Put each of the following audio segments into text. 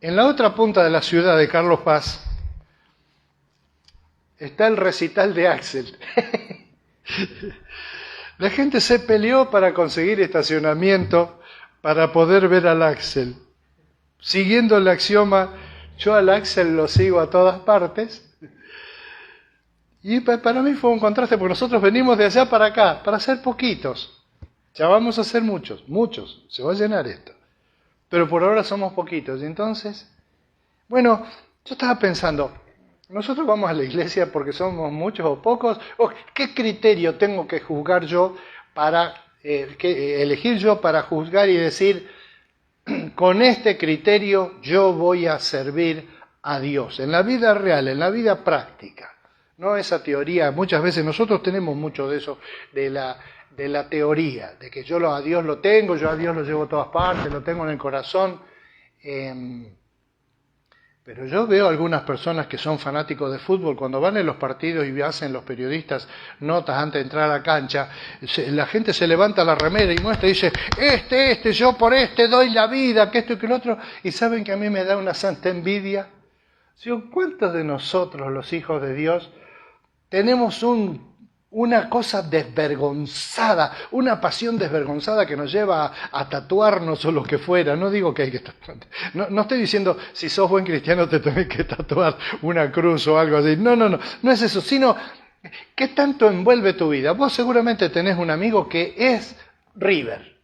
En la otra punta de la ciudad de Carlos Paz está el recital de Axel. La gente se peleó para conseguir estacionamiento para poder ver al Axel. Siguiendo el axioma, yo al Axel lo sigo a todas partes. Y para mí fue un contraste, porque nosotros venimos de allá para acá, para ser poquitos. Ya vamos a ser muchos, se va a llenar esto. Pero por ahora somos poquitos. Y entonces, bueno, yo estaba pensando, nosotros vamos a la iglesia porque somos muchos o pocos, o ¿qué criterio tengo que juzgar yo para, elegir yo para juzgar y decir, con este criterio yo voy a servir a Dios, en la vida real, en la vida práctica? No esa teoría, muchas veces nosotros tenemos mucho de eso, de la teoría, de que yo a Dios lo tengo, yo a Dios lo llevo a todas partes, lo tengo en el corazón. Pero yo veo algunas personas que son fanáticos de fútbol, cuando van en los partidos y hacen los periodistas notas antes de entrar a la cancha, la gente se levanta la remera y muestra y dice, yo por este doy la vida, que esto y que lo otro, y saben que a mí me da una santa envidia. ¿Cuántos de nosotros, los hijos de Dios, tenemos una cosa desvergonzada, una pasión desvergonzada que nos lleva a tatuarnos o lo que fuera? No digo que hay que tatuar, no estoy diciendo si sos buen cristiano te tenés que tatuar una cruz o algo así, no es eso, sino ¿qué tanto envuelve tu vida? Vos seguramente tenés un amigo que es River.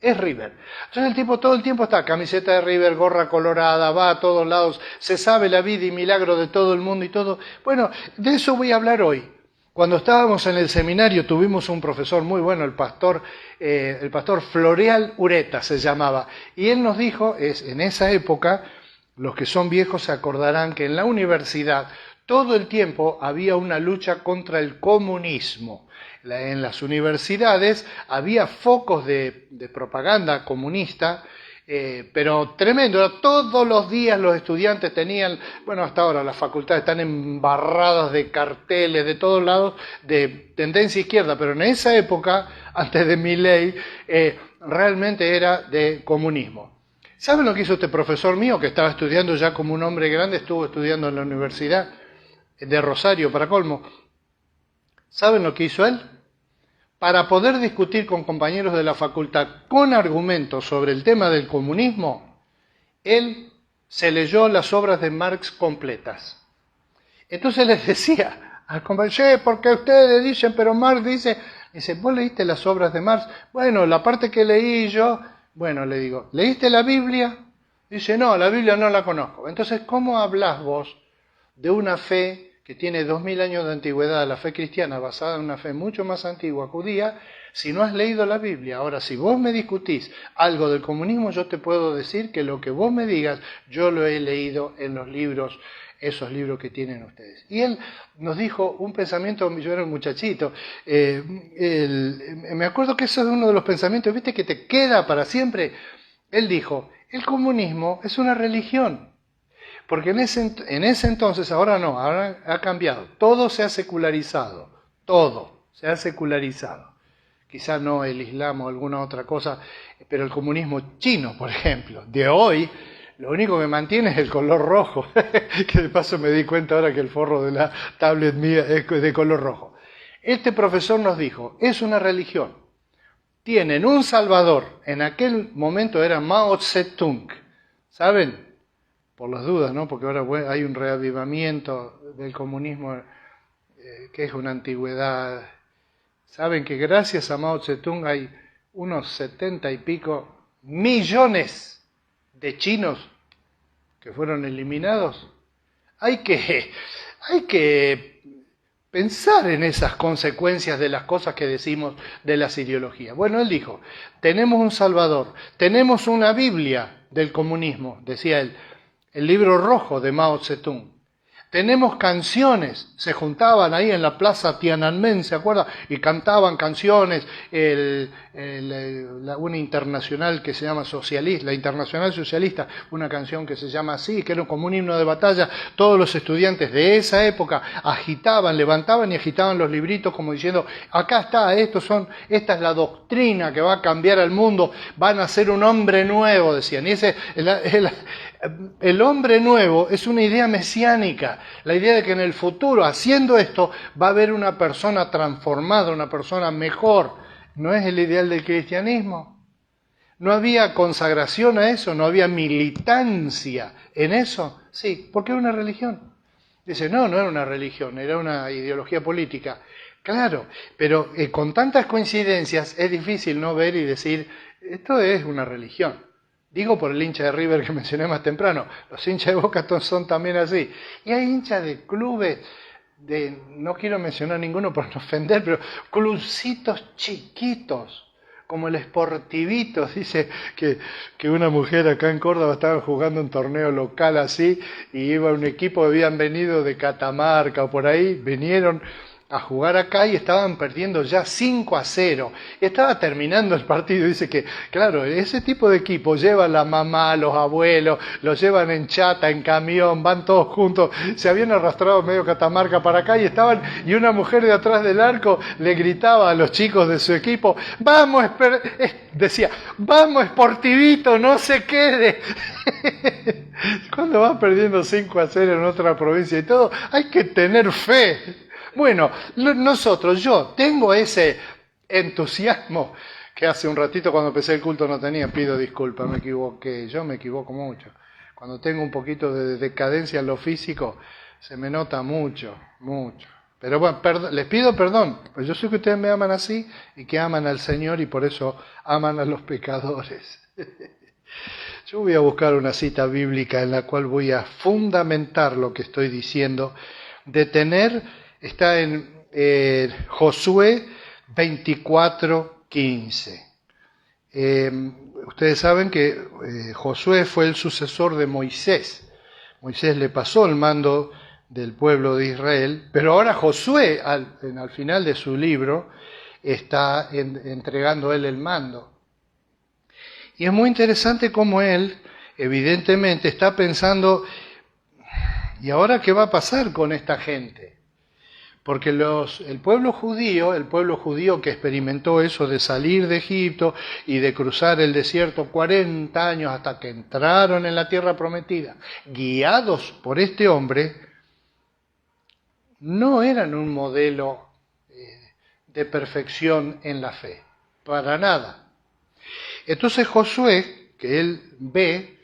Entonces el tipo todo el tiempo está, camiseta de River, gorra colorada, va a todos lados, se sabe la vida y milagro de todo el mundo y todo. Bueno, de eso voy a hablar hoy. Cuando estábamos en el seminario tuvimos un profesor muy bueno, el pastor Floreal Ureta se llamaba, y él nos dijo, en esa época, los que son viejos se acordarán que en la universidad todo el tiempo había una lucha contra el comunismo. En las universidades había focos de propaganda comunista, pero tremendo. Todos los días los estudiantes tenían, bueno, hasta ahora las facultades están embarradas de carteles de todos lados de tendencia izquierda, pero en esa época, antes de Milei, realmente era de comunismo. ¿Saben lo que hizo este profesor mío, que estaba estudiando ya como un hombre grande, estuvo estudiando en la Universidad de Rosario, para colmo? ¿Saben lo que hizo él? Para poder discutir con compañeros de la facultad con argumentos sobre el tema del comunismo, él se leyó las obras de Marx completas. Entonces les decía al compañero, porque ustedes dicen, pero Marx dice, ¿vos leíste las obras de Marx? Bueno, la parte que leí yo, bueno, le digo, ¿leíste la Biblia? Dice, no, la Biblia no la conozco. Entonces, ¿cómo hablás vos de una fe que tiene 2000 años de antigüedad, la fe cristiana, basada en una fe mucho más antigua, judía, si no has leído la Biblia? Ahora, si vos me discutís algo del comunismo, yo te puedo decir que lo que vos me digas, yo lo he leído en los libros, esos libros que tienen ustedes. Y él nos dijo un pensamiento, yo era un muchachito, me acuerdo que eso es uno de los pensamientos, ¿viste?, que te queda para siempre. Él dijo, el comunismo es una religión. Porque en ese entonces, ahora no, ahora ha cambiado. Todo se ha secularizado, todo se ha secularizado. Quizá no el Islam o alguna otra cosa, pero el comunismo chino, por ejemplo, de hoy, lo único que mantiene es el color rojo. Que de paso me di cuenta ahora que el forro de la tablet mía es de color rojo. Este profesor nos dijo, es una religión. Tienen un salvador. En aquel momento era Mao Zedong. ¿Saben? Por las dudas, ¿no? Porque ahora hay un reavivamiento del comunismo que es una antigüedad. Saben que gracias a Mao Zedong hay unos 70 y pico millones de chinos que fueron eliminados. Hay que pensar en esas consecuencias de las cosas que decimos de las ideologías. Bueno, él dijo, tenemos un Salvador, tenemos una Biblia del comunismo, decía él, el libro rojo de Mao Zedong. Tenemos canciones, se juntaban ahí en la plaza Tiananmen, ¿se acuerda? Y cantaban canciones, una internacional que se llama Socialista, la Internacional Socialista, una canción que se llama así, que era como un himno de batalla. Todos los estudiantes de esa época agitaban, levantaban y agitaban los libritos como diciendo, acá está, esta es la doctrina que va a cambiar al mundo, van a ser un hombre nuevo, decían. Y El hombre nuevo es una idea mesiánica, la idea de que en el futuro, haciendo esto, va a haber una persona transformada, una persona mejor. ¿No es el ideal del cristianismo? ¿No había consagración a eso? ¿No había militancia en eso? Sí, porque era una religión. Dice, no era una religión, era una ideología política. Claro, pero con tantas coincidencias es difícil no ver y decir, esto es una religión. Digo por el hincha de River que mencioné más temprano, los hinchas de Boca son también así. Y hay hinchas de clubes, no quiero mencionar ninguno por no ofender, pero clubcitos chiquitos, como el Sportivito. Dice que una mujer acá en Córdoba estaba jugando un torneo local así, y iba un equipo, habían venido de Catamarca o por ahí, vinieron a jugar acá y estaban perdiendo ya 5-0. Y estaba terminando el partido. Dice que, claro, ese tipo de equipo llevan la mamá, los abuelos, los llevan en chata, en camión, van todos juntos. Se habían arrastrado medio Catamarca para acá y una mujer de atrás del arco le gritaba a los chicos de su equipo, vamos, decía, vamos Sportivito, no se quede. Cuando van perdiendo 5-0 en otra provincia y todo, hay que tener fe. Bueno, yo tengo ese entusiasmo que hace un ratito cuando empecé el culto no tenía. Pido disculpas, me equivoqué, yo me equivoco mucho. Cuando tengo un poquito de decadencia en lo físico, se me nota mucho. Pero bueno, les pido perdón, pues yo sé que ustedes me aman así y que aman al Señor y por eso aman a los pecadores. Yo voy a buscar una cita bíblica en la cual voy a fundamentar lo que estoy diciendo, está en Josué 24:15. Ustedes saben que Josué fue el sucesor de Moisés. Moisés le pasó el mando del pueblo de Israel, pero ahora Josué, al final de su libro, está entregando él el mando. Y es muy interesante cómo él, evidentemente, está pensando, ¿y ahora qué va a pasar con esta gente? Porque el pueblo judío que experimentó eso de salir de Egipto y de cruzar el desierto 40 años hasta que entraron en la tierra prometida, guiados por este hombre, no eran un modelo de perfección en la fe, para nada. Entonces Josué, que él ve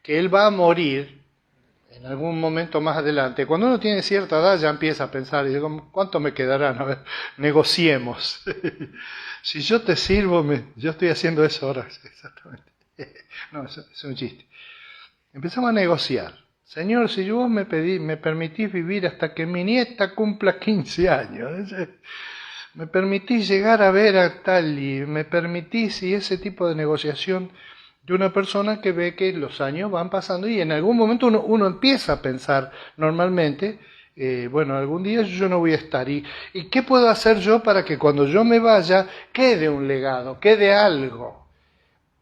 que él va a morir en algún momento más adelante, cuando uno tiene cierta edad ya empieza a pensar, y digo, ¿cuánto me quedarán? A ver, negociemos. Si yo te sirvo, yo estoy haciendo eso ahora, exactamente. No, es un chiste. Empezamos a negociar. Señor, si vos me permitís vivir hasta que mi nieta cumpla 15 años, me permitís llegar a ver a tal y me permitís, y ese tipo de negociación de una persona que ve que los años van pasando y en algún momento uno empieza a pensar normalmente, bueno, algún día yo no voy a estar y ¿qué puedo hacer yo para que cuando yo me vaya quede un legado, quede algo?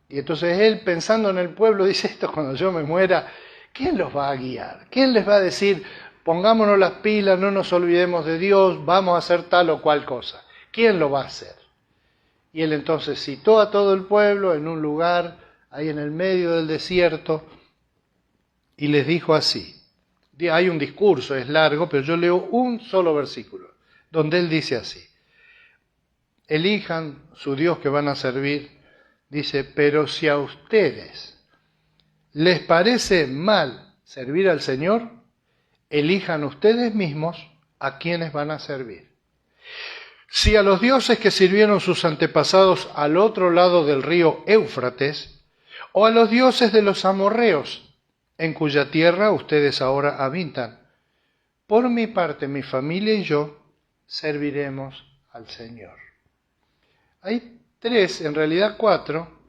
Y entonces él, pensando en el pueblo, dice esto: cuando yo me muera, ¿quién los va a guiar? ¿Quién les va a decir, pongámonos las pilas, no nos olvidemos de Dios, vamos a hacer tal o cual cosa? ¿Quién lo va a hacer? Y él entonces citó a todo el pueblo en un lugar ahí en el medio del desierto, y les dijo así. Hay un discurso, es largo, pero yo leo un solo versículo, donde él dice así: elijan su Dios que van a servir, dice, pero si a ustedes les parece mal servir al Señor, elijan ustedes mismos a quienes van a servir. Si a los dioses que sirvieron sus antepasados al otro lado del río Éufrates, o a los dioses de los amorreos, en cuya tierra ustedes ahora habitan. Por mi parte, mi familia y yo serviremos al Señor. Hay 3, en realidad 4,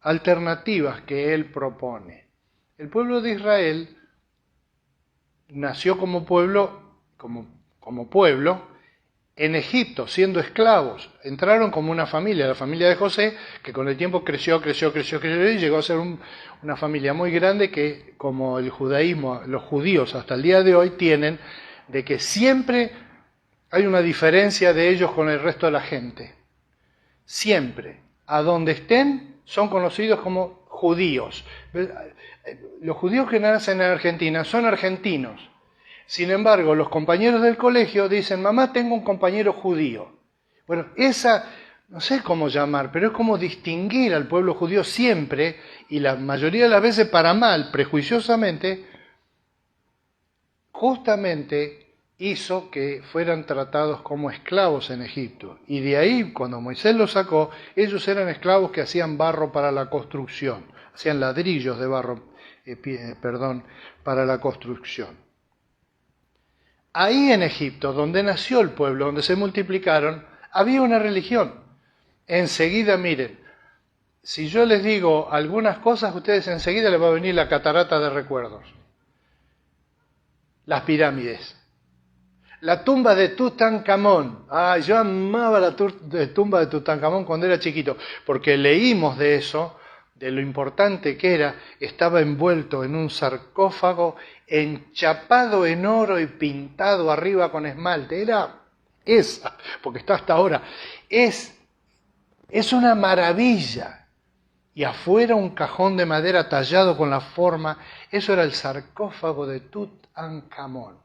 alternativas que él propone. El pueblo de Israel nació como pueblo en Egipto, siendo esclavos. Entraron como una familia, la familia de José, que con el tiempo creció y llegó a ser una familia muy grande que, como el judaísmo, los judíos hasta el día de hoy tienen, de que siempre hay una diferencia de ellos con el resto de la gente. Siempre, a donde estén, son conocidos como judíos. Los judíos que nacen en Argentina son argentinos. Sin embargo, los compañeros del colegio dicen, mamá, tengo un compañero judío. Bueno, esa, no sé cómo llamar, pero es como distinguir al pueblo judío siempre, y la mayoría de las veces para mal, prejuiciosamente, justamente hizo que fueran tratados como esclavos en Egipto. Y de ahí, cuando Moisés los sacó, ellos eran esclavos que hacían barro para la construcción, hacían ladrillos de barro, para la construcción. Ahí en Egipto, donde nació el pueblo, donde se multiplicaron, había una religión. Enseguida, miren, si yo les digo algunas cosas, a ustedes enseguida les va a venir la catarata de recuerdos. Las pirámides. La tumba de Tutankamón. Yo amaba la tumba de Tutankamón cuando era chiquito, porque leímos de eso, de lo importante que era. Estaba envuelto en un sarcófago, enchapado en oro y pintado arriba con esmalte. Era esa, porque está hasta ahora. Es una maravilla. Y afuera un cajón de madera tallado con la forma. Eso era el sarcófago de Tutankamón.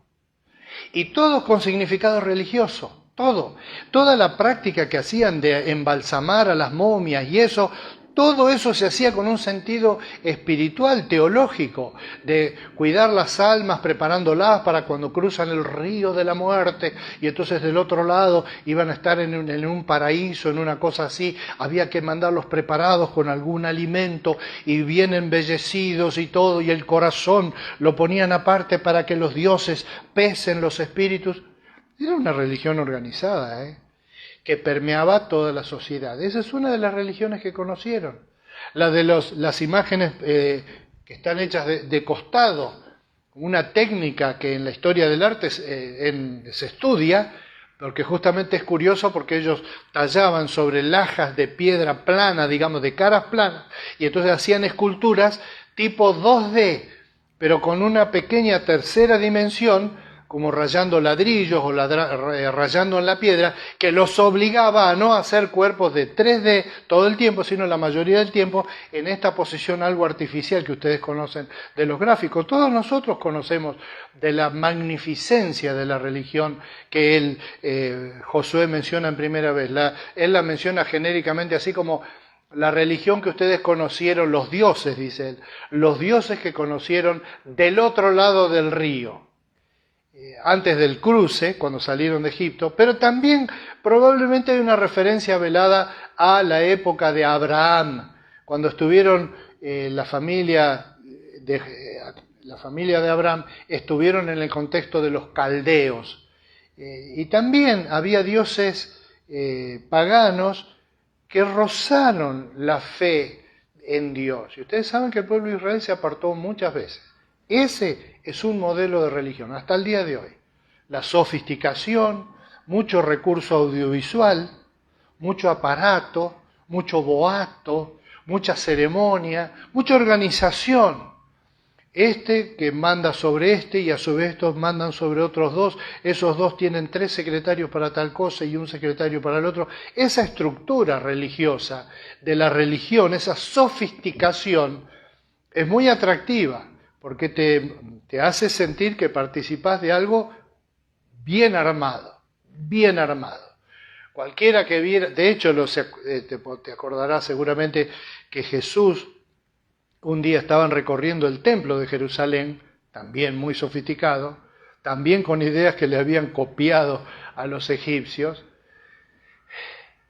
Y todo con significado religioso, todo. Toda la práctica que hacían de embalsamar a las momias y eso, todo eso se hacía con un sentido espiritual, teológico, de cuidar las almas, preparándolas para cuando cruzan el río de la muerte, y entonces del otro lado iban a estar en un paraíso, en una cosa así, había que mandarlos preparados con algún alimento, y bien embellecidos y todo, y el corazón lo ponían aparte para que los dioses pesen los espíritus. Era una religión organizada, que permeaba toda la sociedad. Esa es una de las religiones que conocieron. La de las imágenes que están hechas de costado, una técnica que en la historia del arte se estudia, porque justamente es curioso porque ellos tallaban sobre lajas de piedra plana, digamos, de caras planas, y entonces hacían esculturas tipo 2D, pero con una pequeña tercera dimensión, como rayando ladrillos o rayando en la piedra, que los obligaba a no hacer cuerpos de 3D todo el tiempo, sino la mayoría del tiempo en esta posición algo artificial que ustedes conocen de los gráficos. Todos nosotros conocemos de la magnificencia de la religión que Josué menciona en primera vez. Él la menciona genéricamente así como la religión que ustedes conocieron, los dioses, dice él, los dioses que conocieron del otro lado del río. Antes del cruce, cuando salieron de Egipto, pero también probablemente hay una referencia velada a la época de Abraham, cuando estuvieron la familia de Abraham, estuvieron en el contexto de los caldeos. Y también había dioses paganos que rozaron la fe en Dios. Y ustedes saben que el pueblo de Israel se apartó muchas veces. Ese es un modelo de religión hasta el día de hoy. La sofisticación, mucho recurso audiovisual, mucho aparato, mucho boato, mucha ceremonia, mucha organización. Que manda sobre y a su vez estos mandan sobre otros dos. Esos dos tienen 3 secretarios para tal cosa y un secretario para el otro. Esa estructura religiosa de la religión, esa sofisticación, es muy atractiva. Porque te hace sentir que participás de algo bien armado, bien armado. Cualquiera que viera, de hecho te acordarás seguramente que Jesús un día estaban recorriendo el templo de Jerusalén, también muy sofisticado, también con ideas que le habían copiado a los egipcios,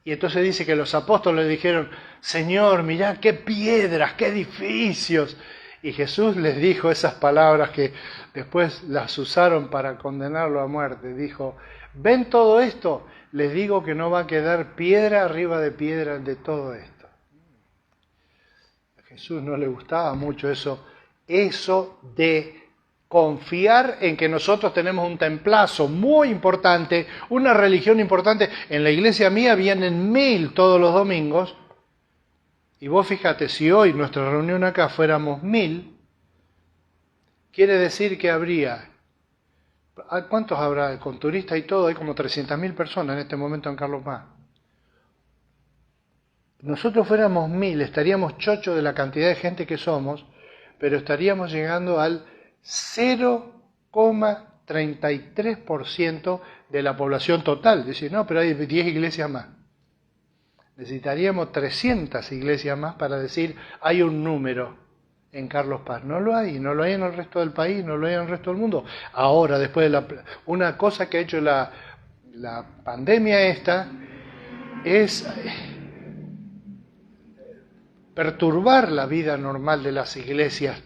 y entonces dice que los apóstoles le dijeron, Señor, mirá qué piedras, qué edificios. Y Jesús les dijo esas palabras que después las usaron para condenarlo a muerte. Dijo, ¿ven todo esto? Les digo que no va a quedar piedra arriba de piedra de todo esto. A Jesús no le gustaba mucho eso de confiar en que nosotros tenemos un templazo muy importante, una religión importante. En la iglesia mía vienen 1000 todos los domingos. Y vos fíjate, si hoy nuestra reunión acá fuéramos 1000, quiere decir que habría, ¿cuántos habrá? Con turistas y todo, hay como 300.000 personas en este momento en Carlos Paz. Nosotros fuéramos 1000, estaríamos chochos de la cantidad de gente que somos, pero estaríamos llegando al 0,33% de la población total. Decir, no, pero hay 10 iglesias más. Necesitaríamos 300 iglesias más para decir, hay un número en Carlos Paz. No lo hay en el resto del país, no lo hay en el resto del mundo. Ahora, después de una cosa que ha hecho la pandemia esta, es perturbar la vida normal de las iglesias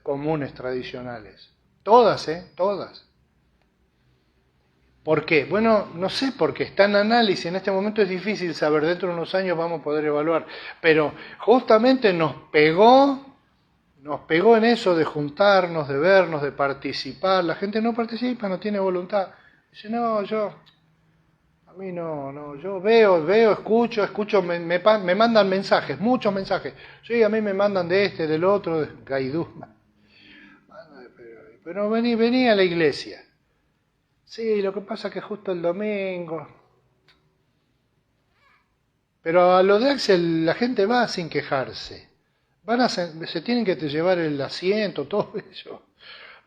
comunes tradicionales. Todas, todas. ¿Por qué? Bueno, no sé, porque está en análisis, en este momento es difícil saber, dentro de unos años vamos a poder evaluar, pero justamente nos pegó en eso de juntarnos, de vernos, de participar. La gente no participa, no tiene voluntad. Dice, no, a mí no, yo veo, escucho, me mandan mensajes, muchos mensajes. Sí, a mí me mandan de este, del otro, de Gaidú. Pero vení a la iglesia. Sí, lo que pasa es que justo el domingo. Pero a lo de Axel la gente va sin quejarse. Se tienen que llevar el asiento, todo eso.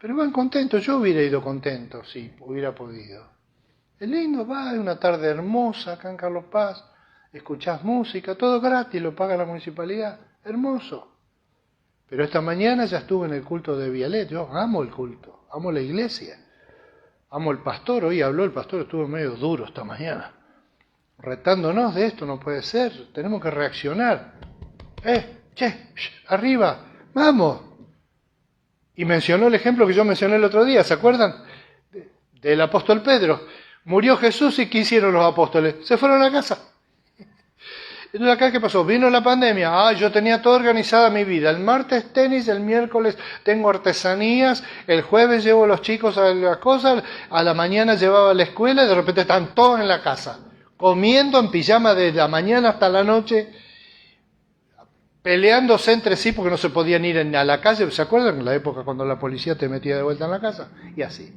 Pero van contentos. Yo hubiera ido contento, si hubiera podido. Es lindo, va, es una tarde hermosa acá en Carlos Paz. Escuchás música, todo gratis, lo paga la municipalidad. Hermoso. Pero esta mañana ya estuve en el culto de Vialet. Yo amo el culto, amo la iglesia. Amo el pastor, hoy habló el pastor, estuvo medio duro esta mañana, retándonos de esto, no puede ser, tenemos que reaccionar. Arriba, vamos. Y mencionó el ejemplo que yo mencioné el otro día, ¿se acuerdan? Del apóstol Pedro. Murió Jesús y ¿qué hicieron los apóstoles? Se fueron a casa. Entonces acá, ¿qué pasó? Vino la pandemia. Yo tenía toda organizada mi vida. El martes tenis, el miércoles tengo artesanías, el jueves llevo a los chicos a las cosas, a la mañana llevaba a la escuela y de repente están todos en la casa, comiendo en pijama desde la mañana hasta la noche, peleándose entre sí porque no se podían ir a la calle. ¿Se acuerdan? En la época cuando la policía te metía de vuelta en la casa. Y así.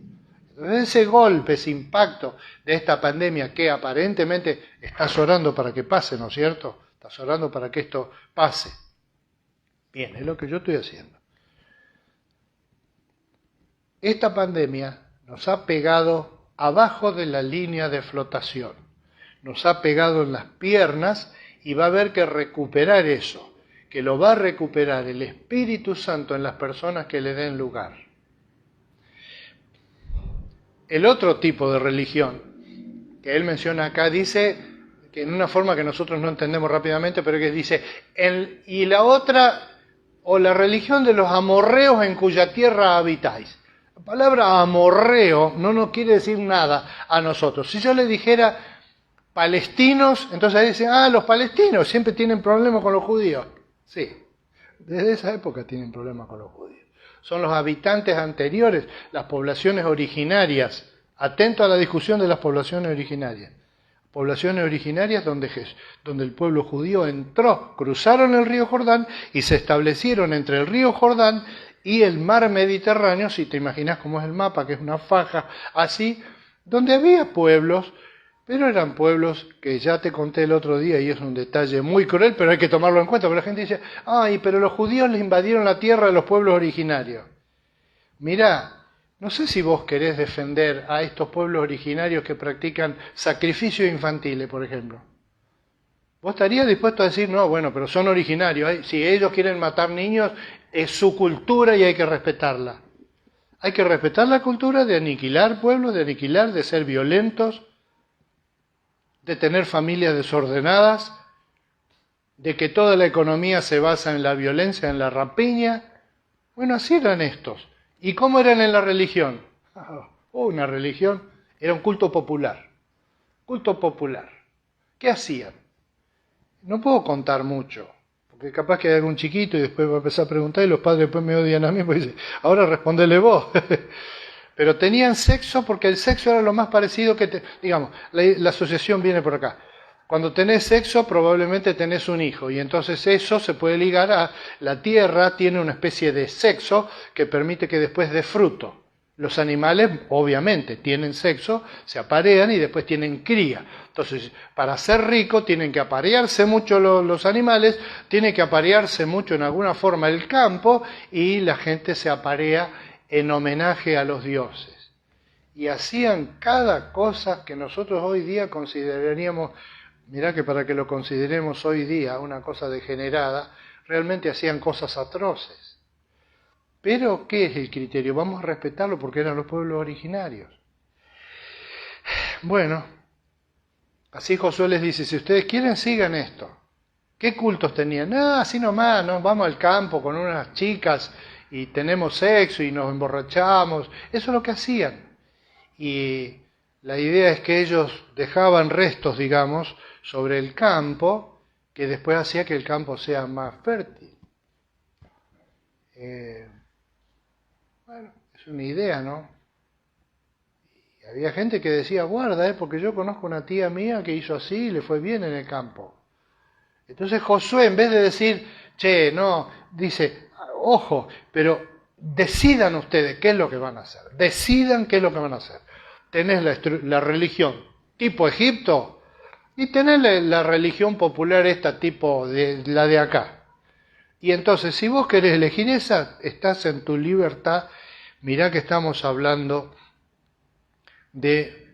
Ese golpe, ese impacto de esta pandemia que aparentemente estás orando para que pase, ¿no es cierto? Estás orando para que esto pase. Bien, es lo que yo estoy haciendo. Esta pandemia nos ha pegado abajo de la línea de flotación. Nos ha pegado en las piernas y va a haber que recuperar eso, que lo va a recuperar el Espíritu Santo en las personas que le den lugar. El otro tipo de religión que él menciona acá dice, que en una forma que nosotros no entendemos rápidamente, pero que dice, y la otra, o la religión de los amorreos en cuya tierra habitáis. La palabra amorreo no nos quiere decir nada a nosotros. Si yo le dijera palestinos, entonces dicen, los palestinos siempre tienen problemas con los judíos. Sí, desde esa época tienen problemas con los judíos. Son los habitantes anteriores, las poblaciones originarias. Atento a la discusión de las poblaciones originarias. Poblaciones originarias donde el pueblo judío entró, cruzaron el río Jordán y se establecieron entre el río Jordán y el mar Mediterráneo, si te imaginas cómo es el mapa, que es una faja así, donde había pueblos, pero eran pueblos que ya te conté el otro día y es un detalle muy cruel, pero hay que tomarlo en cuenta, porque la gente dice, pero los judíos les invadieron la tierra de los pueblos originarios. Mirá, no sé si vos querés defender a estos pueblos originarios que practican sacrificios infantiles, por ejemplo. ¿Vos estarías dispuesto a decir, no, bueno, pero son originarios, si ellos quieren matar niños, es su cultura y hay que respetarla? Hay que respetar la cultura de aniquilar pueblos, de ser violentos, de tener familias desordenadas, de que toda la economía se basa en la violencia, en la rapiña. Bueno, así eran estos. ¿Y cómo eran en la religión? Una religión, era un culto popular. Culto popular. ¿Qué hacían? No puedo contar mucho, porque capaz que hay algún chiquito y después va a empezar a preguntar y los padres después me odian a mí porque dicen, ahora respondele vos. Pero tenían sexo porque el sexo era lo más parecido que, digamos, la asociación viene por acá. Cuando tenés sexo probablemente tenés un hijo y entonces eso se puede ligar a la tierra, tiene una especie de sexo que permite que después dé fruto. Los animales, obviamente, tienen sexo, se aparean y después tienen cría. Entonces, para ser rico tienen que aparearse mucho los animales, tiene que aparearse mucho en alguna forma el campo y la gente se aparea en homenaje a los dioses. Y hacían cada cosa que nosotros hoy día consideraríamos, mirá que para que lo consideremos hoy día una cosa degenerada, realmente hacían cosas atroces. Pero, ¿qué es el criterio? Vamos a respetarlo porque eran los pueblos originarios. Bueno, así Josué les dice, si ustedes quieren, sigan esto. ¿Qué cultos tenían? Así nomás, nos vamos al campo con unas chicas y tenemos sexo y nos emborrachamos. Eso es lo que hacían. Y la idea es que ellos dejaban restos, digamos, sobre el campo, que después hacía que el campo sea más fértil. Bueno, es una idea, ¿no? Y había gente que decía, guarda, porque yo conozco una tía mía que hizo así y le fue bien en el campo. Entonces Josué, en vez de decir, che, no, dice, ojo, pero decidan ustedes qué es lo que van a hacer. Decidan qué es lo que van a hacer. Tenés la religión tipo Egipto y tenés la religión popular esta tipo de la de acá. Y entonces, si vos querés elegir esa, estás en tu libertad. Mirá que estamos hablando de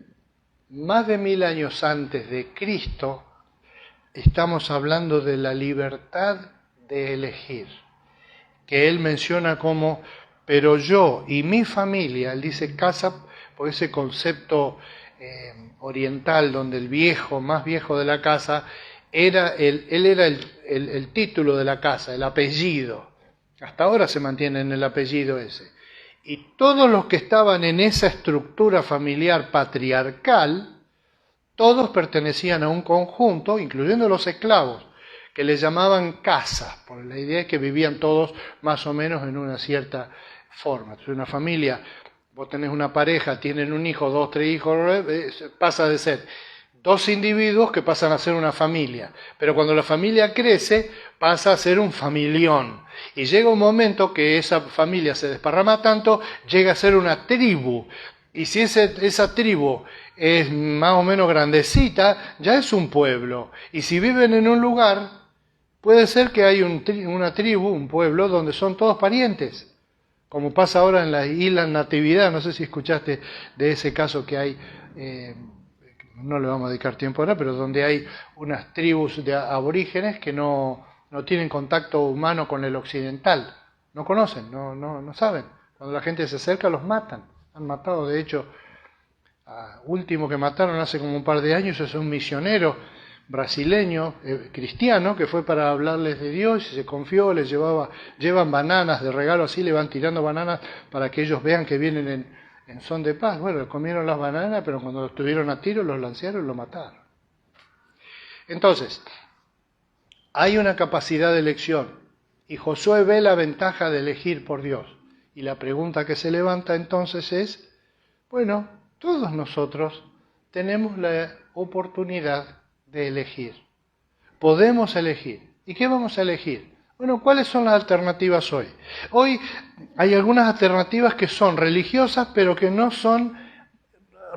más de 1000 años antes de Cristo, estamos hablando de la libertad de elegir, que él menciona como, pero yo y mi familia, él dice casa, por ese concepto oriental, donde el viejo, más viejo de la casa, él era el título de la casa, el apellido. Hasta ahora se mantiene en el apellido ese. Y todos los que estaban en esa estructura familiar patriarcal, todos pertenecían a un conjunto, incluyendo los esclavos, que les llamaban casa, porque la idea es que vivían todos más o menos en una cierta forma. Entonces, una familia, vos tenés una pareja, tienen un hijo, 2, 3 hijos, pasa de ser 2 individuos que pasan a ser una familia. Pero cuando la familia crece, pasa a ser un familión. Y llega un momento que esa familia se desparrama tanto, llega a ser una tribu. Y si esa tribu es más o menos grandecita, ya es un pueblo. Y si viven en un lugar, puede ser que hay una tribu, un pueblo, donde son todos parientes. Como pasa ahora en la isla Natividad, no sé si escuchaste de ese caso que hay, no le vamos a dedicar tiempo ahora, pero donde hay unas tribus de aborígenes que no tienen contacto humano con el occidental. No conocen, no saben. Cuando la gente se acerca los matan. Han matado, de hecho, último que mataron hace como un par de años es un misionero brasileño, cristiano, que fue para hablarles de Dios y se confió, llevan bananas de regalo, así le van tirando bananas para que ellos vean que vienen en son de paz. Bueno, comieron las bananas, pero cuando los tuvieron a tiro, los lancearon y los mataron. Entonces, hay una capacidad de elección y Josué ve la ventaja de elegir por Dios. Y la pregunta que se levanta entonces es, bueno, todos nosotros tenemos la oportunidad de elegir. Podemos elegir. ¿Y qué vamos a elegir? Bueno, ¿cuáles son las alternativas hoy? Hoy hay algunas alternativas que son religiosas, pero que no son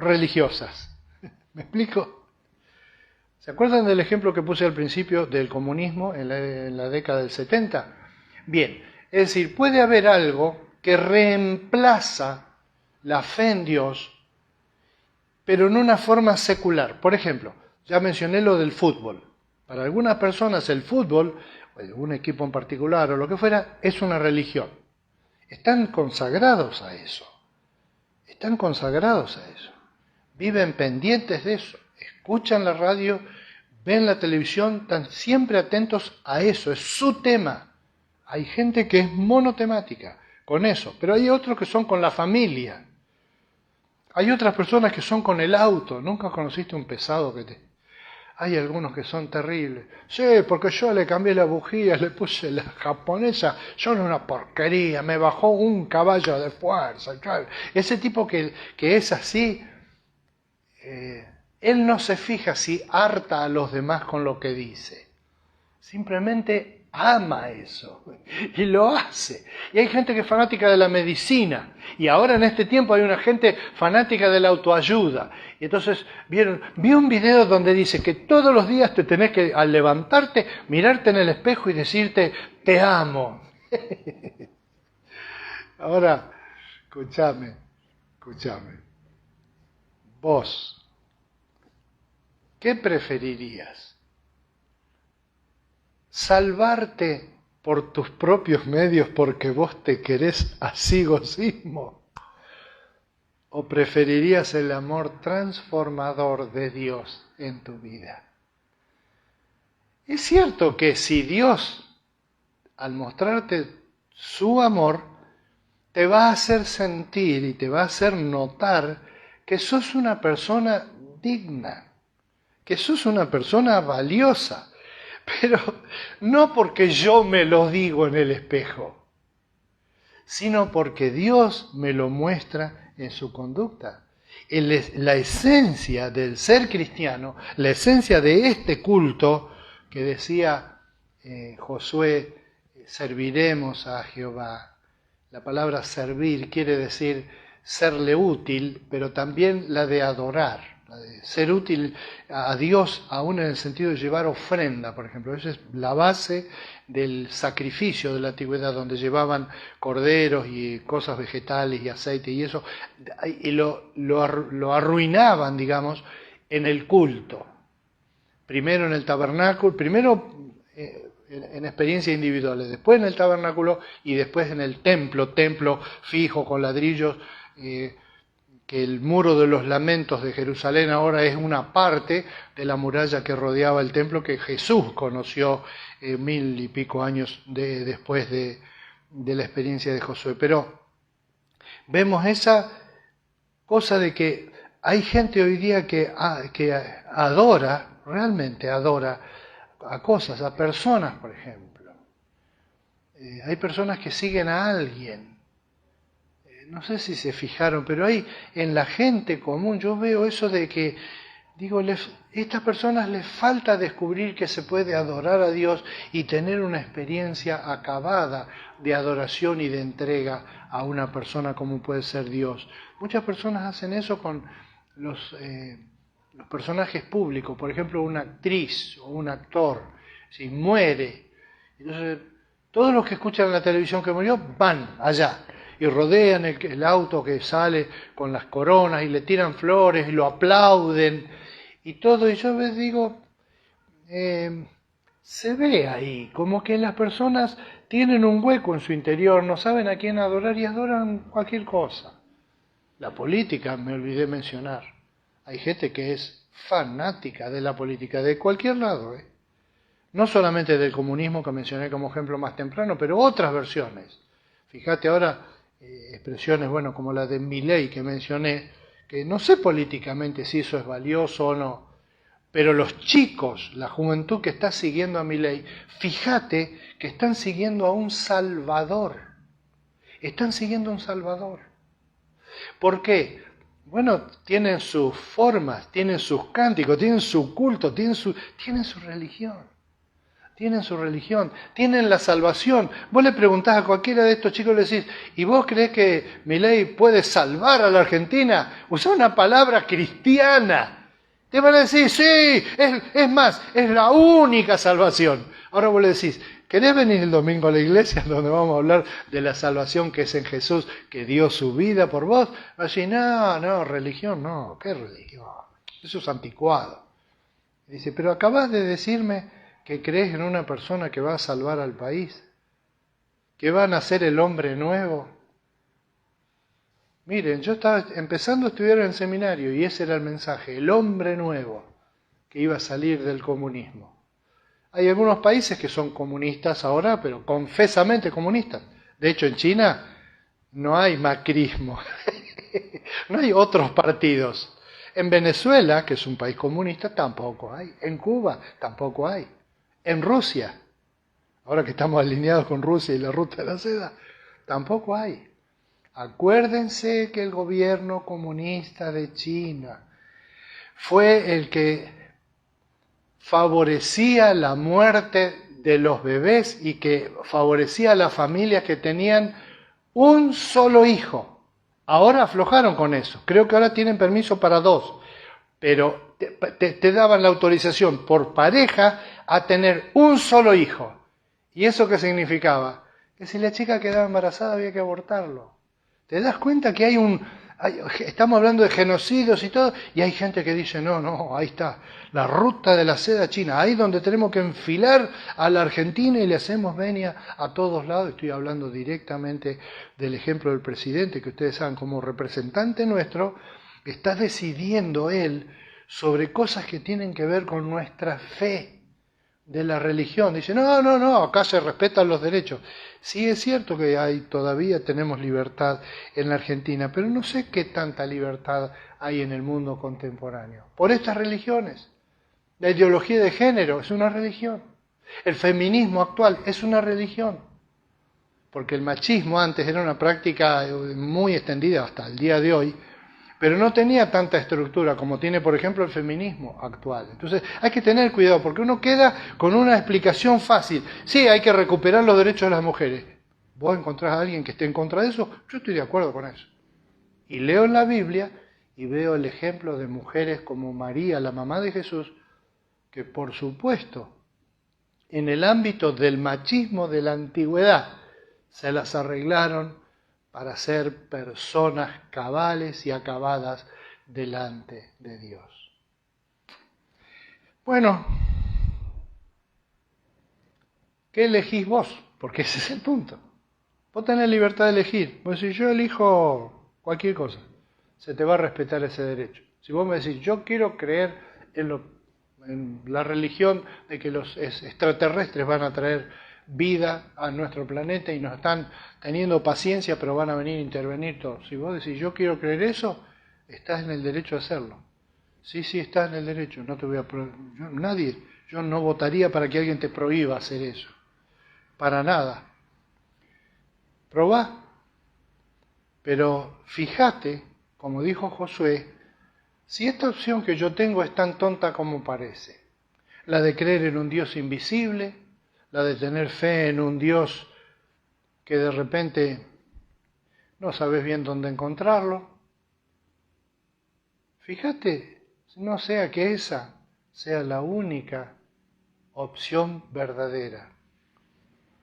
religiosas. ¿Me explico? ¿Se acuerdan del ejemplo que puse al principio del comunismo en la década del 70? Bien, es decir, puede haber algo que reemplaza la fe en Dios, pero en una forma secular. Por ejemplo, ya mencioné lo del fútbol. Para algunas personas el fútbol, un equipo en particular o lo que fuera, es una religión. Están consagrados a eso. Están consagrados a eso. Viven pendientes de eso. Escuchan la radio, ven la televisión, están siempre atentos a eso. Es su tema. Hay gente que es monotemática con eso, pero hay otros que son con la familia. Hay otras personas que son con el auto. ¿Nunca conociste un pesado que te...? Hay algunos que son terribles. Sí, porque yo le cambié la bujía, le puse la japonesa, son una porquería, me bajó un caballo de fuerza. Ese tipo que es así, él no se fija si harta a los demás con lo que dice. Simplemente ama eso y lo hace. Y hay gente que es fanática de la medicina, y ahora en este tiempo hay una gente fanática de la autoayuda. Y entonces vi un video donde dice que todos los días te tenés que, al levantarte, mirarte en el espejo y decirte, te amo. Ahora, escúchame. Vos, ¿qué preferirías? ¿Salvarte por tus propios medios porque vos te querés a sí mismo? ¿O preferirías el amor transformador de Dios en tu vida? Es cierto que si Dios, al mostrarte su amor, te va a hacer sentir y te va a hacer notar que sos una persona digna, que sos una persona valiosa, pero no porque yo me lo digo en el espejo, sino porque Dios me lo muestra en su conducta. La esencia del ser cristiano, la esencia de este culto que decía Josué, serviremos a Jehová. La palabra servir quiere decir serle útil, pero también la de adorar, la de ser útil a Dios, aún en el sentido de llevar ofrenda, por ejemplo. Esa es la base del sacrificio de la antigüedad, donde llevaban corderos y cosas vegetales y aceite y eso, y lo arruinaban, digamos, en el culto. Primero en el tabernáculo, en experiencias individuales, después en el tabernáculo y después en el templo fijo con ladrillos, que el muro de los lamentos de Jerusalén ahora es una parte de la muralla que rodeaba el templo que Jesús conoció 1000 y pico años después de la experiencia de Josué. Pero vemos esa cosa de que hay gente hoy día que adora, realmente adora a cosas, a personas, por ejemplo. Hay personas que siguen a alguien. No sé si se fijaron, pero hay en la gente común, yo veo eso de que, digo, estas personas les falta descubrir que se puede adorar a Dios y tener una experiencia acabada de adoración y de entrega a una persona como puede ser Dios. Muchas personas hacen eso con los personajes públicos, por ejemplo, una actriz o un actor, si muere, entonces todos los que escuchan en la televisión que murió van allá y rodean el auto que sale con las coronas y le tiran flores y lo aplauden y todo. Y yo les digo, se ve ahí, como que las personas tienen un hueco en su interior, no saben a quién adorar y adoran cualquier cosa. La política, me olvidé mencionar. Hay gente que es fanática de la política, de cualquier lado, no solamente del comunismo que mencioné como ejemplo más temprano, pero otras versiones. Fíjate ahora expresiones, bueno, como la de Milei que mencioné, que no sé políticamente si eso es valioso o no, pero los chicos, la juventud que está siguiendo a Milei, fíjate que están siguiendo a un salvador. Están siguiendo a un salvador. ¿Por qué? Bueno, tienen sus formas, tienen sus cánticos, tienen su culto, tienen su religión. Tienen su religión, tienen la salvación. Vos le preguntás a cualquiera de estos chicos, le decís, ¿y vos creés que Milei puede salvar a la Argentina? Usá una palabra cristiana. Te van a decir, sí, es más, es la única salvación. Ahora vos le decís, ¿querés venir el domingo a la iglesia donde vamos a hablar de la salvación que es en Jesús, que dio su vida por vos? Va a decir, no, religión no, ¿qué religión? Eso es anticuado. Dice, pero acabás de decirme que crees en una persona que va a salvar al país, que va a nacer el hombre nuevo. Miren, yo estaba empezando a estudiar en el seminario y ese era el mensaje, el hombre nuevo que iba a salir del comunismo. Hay algunos países que son comunistas ahora, pero confesamente comunistas. De hecho, en China no hay macrismo, no hay otros partidos. En Venezuela, que es un país comunista, tampoco hay. En Cuba tampoco hay. En Rusia, ahora que estamos alineados con Rusia y la ruta de la seda, tampoco hay. Acuérdense que el gobierno comunista de China fue el que favorecía la muerte de los bebés y que favorecía a las familias que tenían un solo hijo. Ahora aflojaron con eso. Creo que ahora tienen permiso para 2. Pero te daban la autorización por pareja a tener un solo hijo. ¿Y eso qué significaba? Que si la chica quedaba embarazada había que abortarlo. ¿Te das cuenta que estamos hablando de genocidios y todo, y hay gente que dice, no, ahí está, la ruta de la seda china, ahí donde tenemos que enfilar a la Argentina y le hacemos venia a todos lados? Estoy hablando directamente del ejemplo del presidente, que ustedes saben, como representante nuestro, está decidiendo él sobre cosas que tienen que ver con nuestra fe de la religión. Dice, no, acá se respetan los derechos. Sí, es cierto que todavía tenemos libertad en la Argentina, pero no sé qué tanta libertad hay en el mundo contemporáneo. Por estas religiones. La ideología de género es una religión. El feminismo actual es una religión. Porque el machismo antes era una práctica muy extendida hasta el día de hoy, pero no tenía tanta estructura como tiene, por ejemplo, el feminismo actual. Entonces hay que tener cuidado, porque uno queda con una explicación fácil. Sí, hay que recuperar los derechos de las mujeres. ¿Vos encontrás a alguien que esté en contra de eso? Yo estoy de acuerdo con eso. Y leo en la Biblia y veo el ejemplo de mujeres como María, la mamá de Jesús, que por supuesto, en el ámbito del machismo de la antigüedad, se las arreglaron para ser personas cabales y acabadas delante de Dios. Bueno, ¿qué elegís vos? Porque ese es el punto. Vos tenés libertad de elegir. Vos decís, yo elijo cualquier cosa, se te va a respetar ese derecho. Si vos me decís, yo quiero creer en la religión de que los extraterrestres van a traer vida a nuestro planeta y nos están teniendo paciencia, pero van a venir a intervenir todos. Si vos decís, yo quiero creer eso, estás en el derecho de hacerlo. Sí, estás en el derecho. No te voy a yo no votaría para que alguien te prohíba hacer eso. Para nada. Probá. Pero fíjate, como dijo Josué, si esta opción que yo tengo es tan tonta como parece, la de creer en un Dios invisible, la de tener fe en un Dios que de repente no sabes bien dónde encontrarlo. Fíjate, no sea que esa sea la única opción verdadera.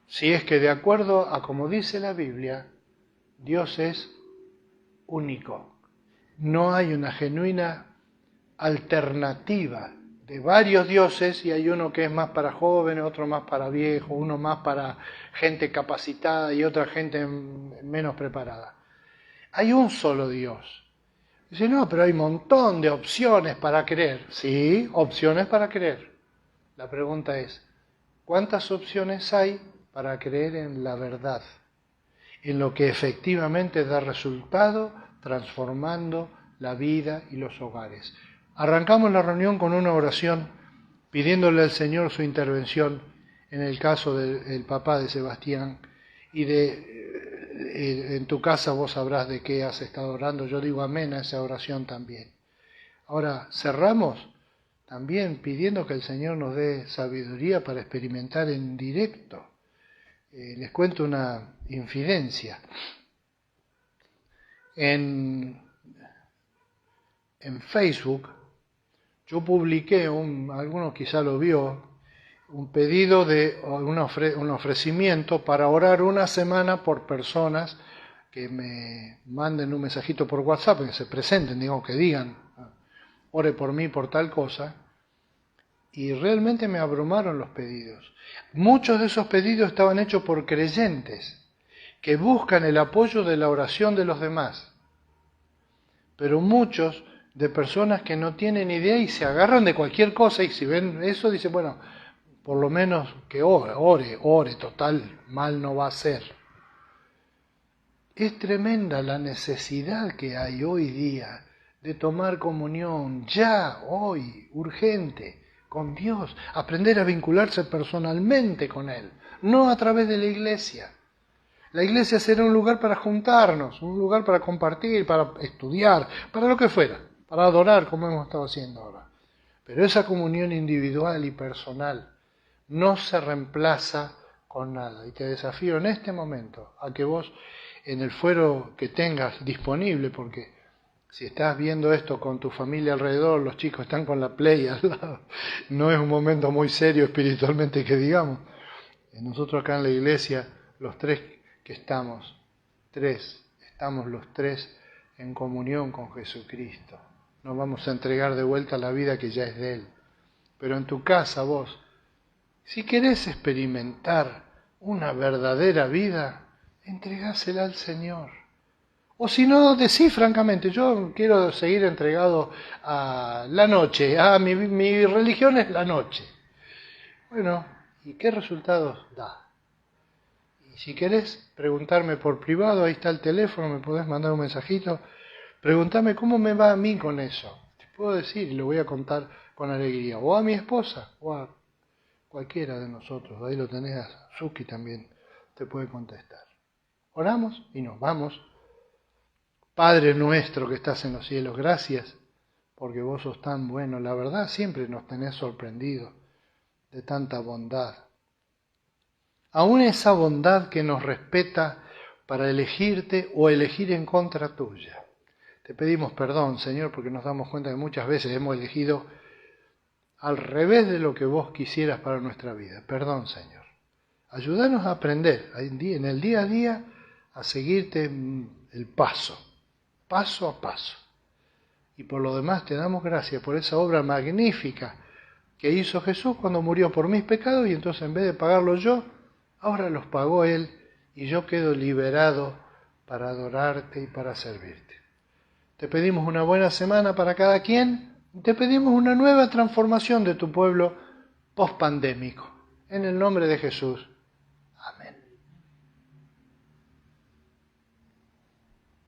Si es que de acuerdo a como dice la Biblia, Dios es único. No hay una genuina alternativa de varios dioses, y hay uno que es más para jóvenes, otro más para viejos, uno más para gente capacitada y otra gente menos preparada. Hay un solo Dios. Dice, no, pero hay un montón de opciones para creer. Sí, opciones para creer. La pregunta es, ¿cuántas opciones hay para creer en la verdad? En lo que efectivamente da resultado, transformando la vida y los hogares. Arrancamos la reunión con una oración pidiéndole al Señor su intervención en el caso del papá de Sebastián, y en tu casa vos sabrás de qué has estado orando. Yo digo amén a esa oración también. Ahora cerramos también pidiendo que el Señor nos dé sabiduría para experimentar en directo. Les cuento una infidencia. En Facebook yo publiqué, algunos quizá lo vio, un pedido de un ofrecimiento para orar una semana por personas que me manden un mensajito por WhatsApp, que se presenten, que digan, ore por mí por tal cosa, y realmente me abrumaron los pedidos. Muchos de esos pedidos estaban hechos por creyentes que buscan el apoyo de la oración de los demás, pero muchos de personas que no tienen idea y se agarran de cualquier cosa, y si ven eso dicen, bueno, por lo menos que ore, total, mal no va a ser. Es tremenda la necesidad que hay hoy día de tomar comunión, ya, hoy, urgente, con Dios, aprender a vincularse personalmente con Él, no a través de la iglesia. La iglesia será un lugar para juntarnos, un lugar para compartir, para estudiar, para lo que fuera, para adorar como hemos estado haciendo ahora. Pero esa comunión individual y personal no se reemplaza con nada. Y te desafío en este momento a que vos, en el fuero que tengas disponible, porque si estás viendo esto con tu familia alrededor, los chicos están con la Play al lado, no es un momento muy serio espiritualmente que digamos. Nosotros acá en la iglesia, los tres que estamos los tres en comunión con Jesucristo. Nos vamos a entregar de vuelta la vida que ya es de Él. Pero en tu casa vos, si querés experimentar una verdadera vida, entregásela al Señor. O si no, decí francamente, yo quiero seguir entregado a la noche, mi religión es la noche. Bueno, ¿y qué resultados da? Y si querés preguntarme por privado, ahí está el teléfono, me podés mandar un mensajito, preguntame cómo me va a mí con eso. Te puedo decir y lo voy a contar con alegría, o a mi esposa, o a cualquiera de nosotros, ahí lo tenés a Suki también, te puede contestar. Oramos y nos vamos. Padre nuestro que estás en los cielos, gracias porque vos sos tan bueno. La verdad, siempre nos tenés sorprendido de tanta bondad. Aún esa bondad que nos respeta para elegirte o elegir en contra tuya. Te pedimos perdón, Señor, porque nos damos cuenta que muchas veces hemos elegido al revés de lo que vos quisieras para nuestra vida. Perdón, Señor. Ayúdanos a aprender en el día a día a seguirte el paso a paso. Y por lo demás te damos gracias por esa obra magnífica que hizo Jesús cuando murió por mis pecados y entonces en vez de pagarlos yo, ahora los pagó Él y yo quedo liberado para adorarte y para servirte. Te pedimos una buena semana para cada quien y te pedimos una nueva transformación de tu pueblo post-pandémico. En el nombre de Jesús.